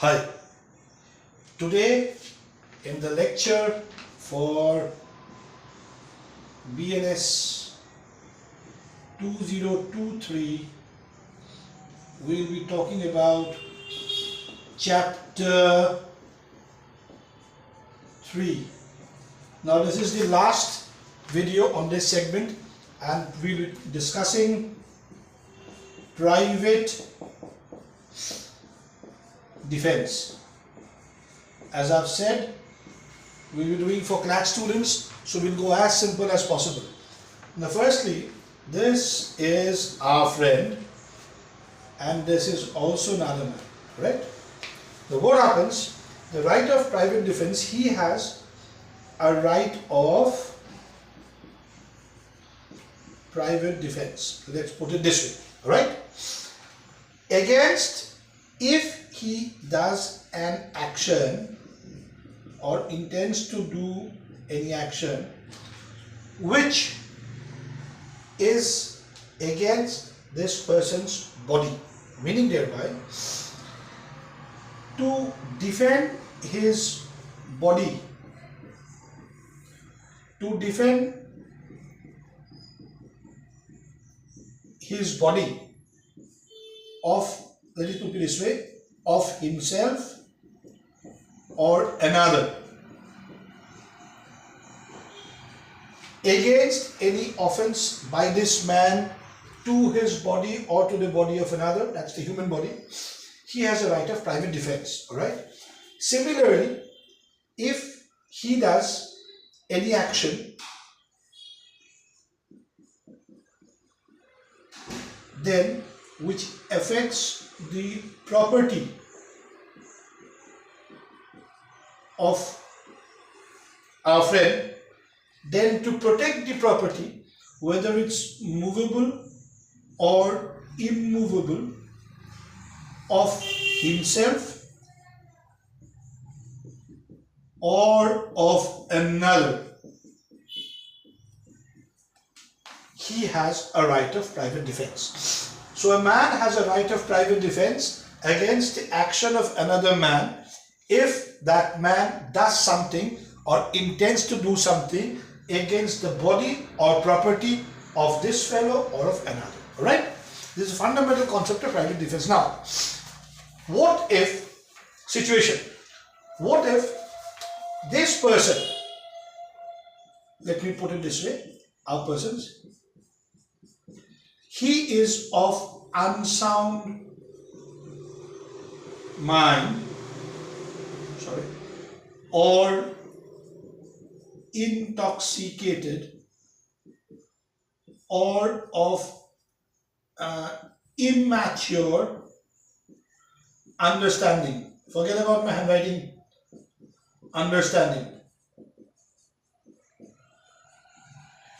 Hi, today in the lecture for BNS 2023 we'll be talking about chapter 3. Now this is the last video on this segment and we'll be discussing private defense. As I've said, we'll be doing for CLAT students, so we'll go as simple as possible. Now firstly, this is our friend and this is also another man, right? Now what happens, the right of private defense, he has a right of private defense. Let's put it this way, right? Against, if he does an action or intends to do any action which is against this person's body, meaning thereby to defend his body, to defend his body of, let it put it this way, of himself or another, against any offense by this man to his body or to the body of another, that's the human body, he has a right of private defense, alright? Similarly, if he does any action then which affects the property of our friend, then to protect the property, whether it's movable or immovable, of himself or of another, he has a right of private defense. So a man has a right of private defense against the action of another man if that man does something or intends to do something against the body or property of this fellow or of another. Alright? This is a fundamental concept of private defense. Now, what if situation? What if this person, let me put it this way, our persons, he is of unsound mind, or intoxicated, or of immature understanding. Forget about my handwriting. Understanding.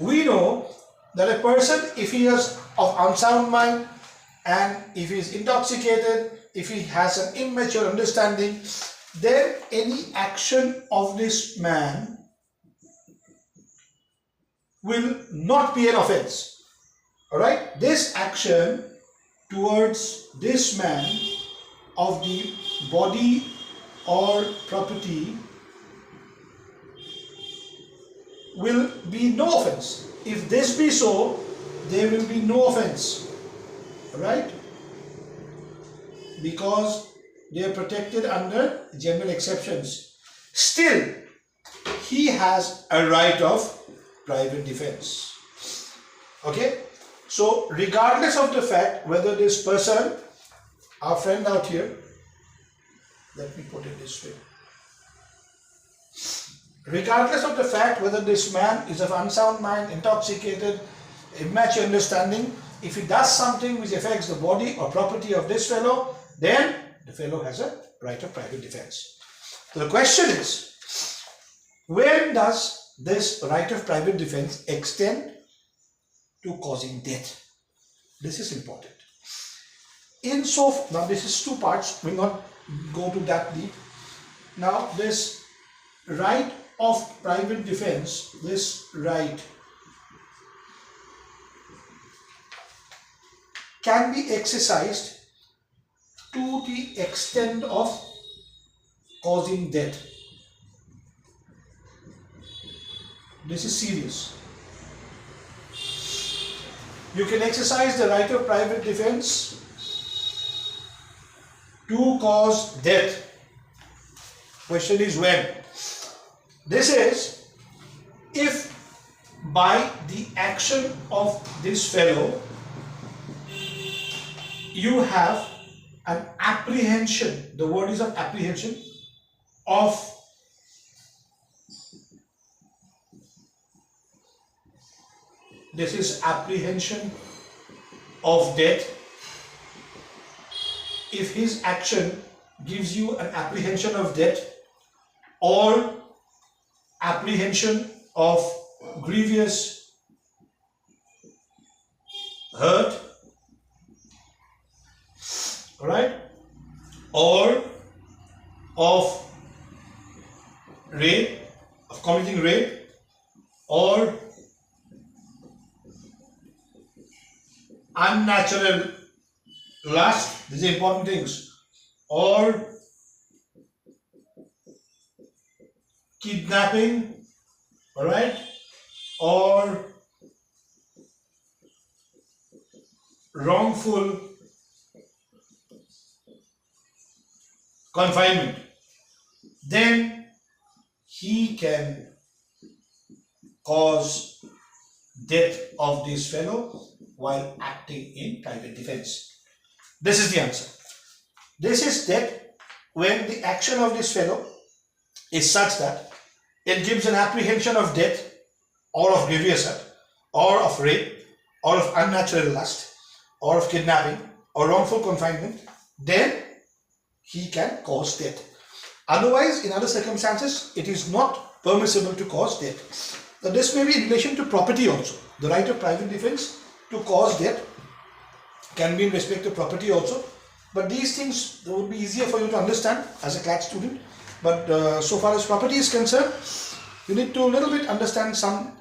We know that a person, if he is of unsound mind and if he is intoxicated, if he has an immature understanding, then any action of this man will not be an offense. Alright? This action towards this man of the body or property will be no offense. If this be so, there will be no offense, right? Because they are protected under general exceptions. Still, he has a right of private defense. Okay? So, regardless of the fact whether this person, our friend out here, let me put it this way. Regardless of the fact whether this man is of unsound mind, intoxicated, immature understanding, if he does something which affects the body or property of this fellow, then the fellow has a right of private defense. So the question is, when does this right of private defense extend to causing death? This is important. Now this is two parts, we will not go to that deep. Now this right of private defense, this right can be exercised to the extent of causing death. This is serious. You can exercise the right of private defense to cause death. Question is when. This is if by the action of this fellow you have an apprehension, the word is of apprehension, of this is apprehension of death. If his action gives you an apprehension of death or apprehension of grievous hurt, right, or of rape, of committing rape, or unnatural lust, these are important things, or kidnapping, all right, or wrongful confinement, then he can cause death of this fellow while acting in private defense. This is the answer. This is death when the action of this fellow is such that it gives an apprehension of death or of grievous hurt or of rape or of unnatural lust or of kidnapping or wrongful confinement, then he can cause death. Otherwise, in other circumstances, it is not permissible to cause death. Now, this may be in relation to property also. The right of private defense to cause death can be in respect to property also. But these things would be easier for you to understand as a CLAT student. But so far as property is concerned, you need to a little bit understand some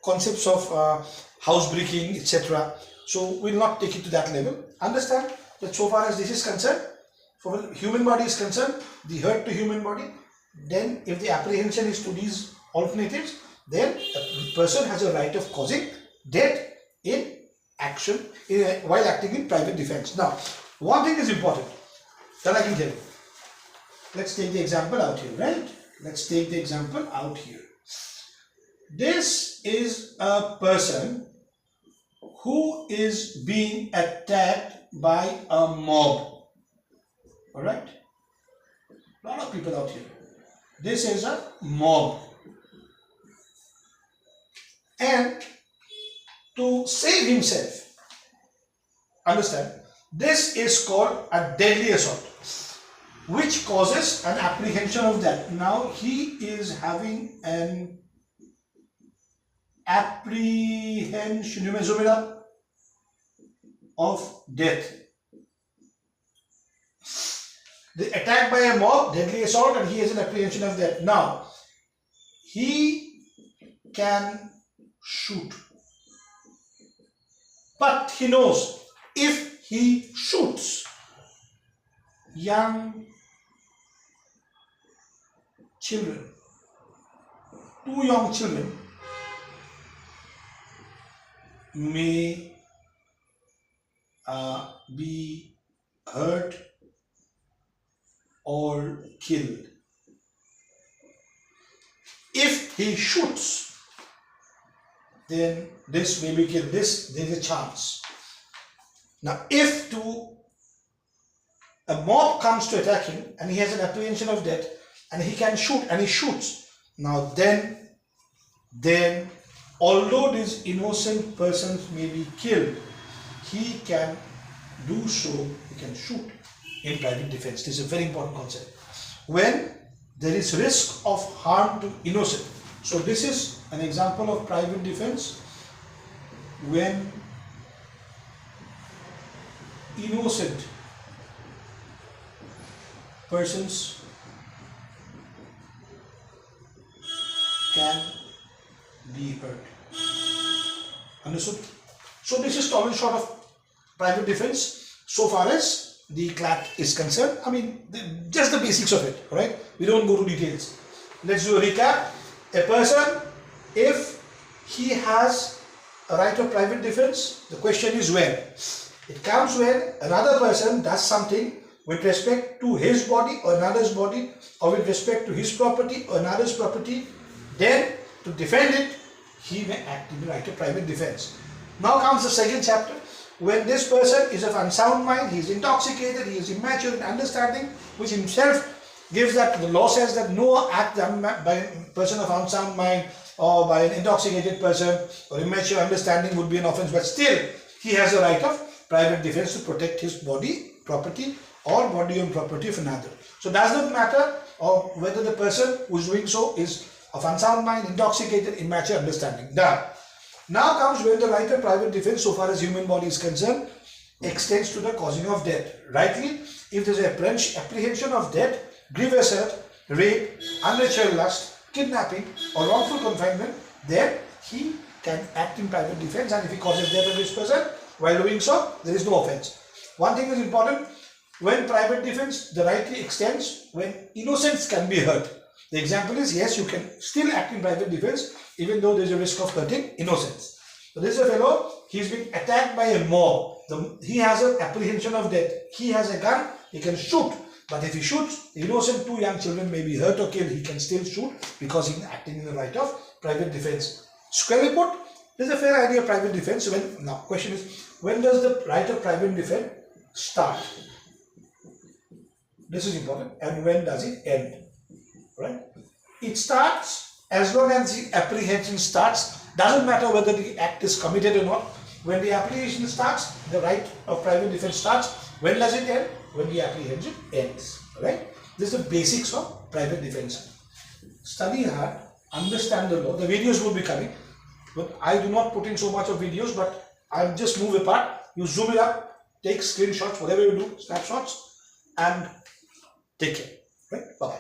concepts of housebreaking, etc. So we'll not take it to that level. Understand that so far as this is concerned, for the human body is concerned, the hurt to human body, then if the apprehension is to these alternatives, then a person has a right of causing death in action while acting in private defense. Now, one thing is important that I can tell you. Let's take the example out here, right? Let's take the example out here. This is a person who is being attacked by a mob. All right? A lot of people out here. This is a mob. And to save himself, understand, this is called a deadly assault, which causes an apprehension of death. Now he is having an apprehension of death. The attack by a mob, deadly assault, and he has an apprehension of death. Now he can shoot, but he knows if he shoots young children, 2 young children may be hurt or killed. If he shoots, then this may be killed. There is a chance. Now, if a mob comes to attack him and he has an apprehension of death and he can shoot and he shoots, now then although these innocent persons may be killed, he can do so, he can shoot in private defense. This is a very important concept. When there is risk of harm to innocent. So this is an example of private defense when innocent persons can be hurt. Understood? So this is tall and short of private defense so far as the CLAT is concerned. I mean, just the basics of it, right? We don't go to details. Let's do a recap. A person, if he has a right of private defense, the question is when. It comes when another person does something with respect to his body or another's body, or with respect to his property or another's property. Then, to defend it, he may act in the right of private defense. Now comes the second chapter. When this person is of unsound mind, he is intoxicated, he is immature in understanding, which himself gives that the law says that no act done by a person of unsound mind or by an intoxicated person or immature understanding would be an offense, but still he has a right of private defense to protect his body, property, or body and property of another. So does not matter whether the person who is doing so is of unsound mind, intoxicated, immature understanding. Done. Now comes when the right of private defense, so far as human body is concerned, extends to the causing of death. Rightly, if there is apprehension of death, grievous hurt, rape, unnatural lust, kidnapping, or wrongful confinement, then he can act in private defense, and if he causes death of this person, while doing so, there is no offense. One thing is important, when private defense, the right extends when innocence can be hurt. The example is, yes, you can still act in private defense even though there is a risk of hurting innocence. So this is a fellow, he is being attacked by a mob. He has an apprehension of death. He has a gun, he can shoot. But if he shoots, the innocent two young children may be hurt or killed, he can still shoot because he is acting in the right of private defense. Squarely put, there is a fair idea of private defense. Now, question is, when does the right of private defense start? This is important. And when does it end? Right? It starts as long as the apprehension starts. Doesn't matter whether the act is committed or not. When the apprehension starts, the right of private defense starts. When does it end? When the apprehension ends. Right? This is the basics of private defense. Study hard, understand the law. The videos will be coming, but I do not put in so much of videos, but I'll just move apart. You zoom it up, take screenshots, whatever you do, snapshots, and take care. Right? Bye.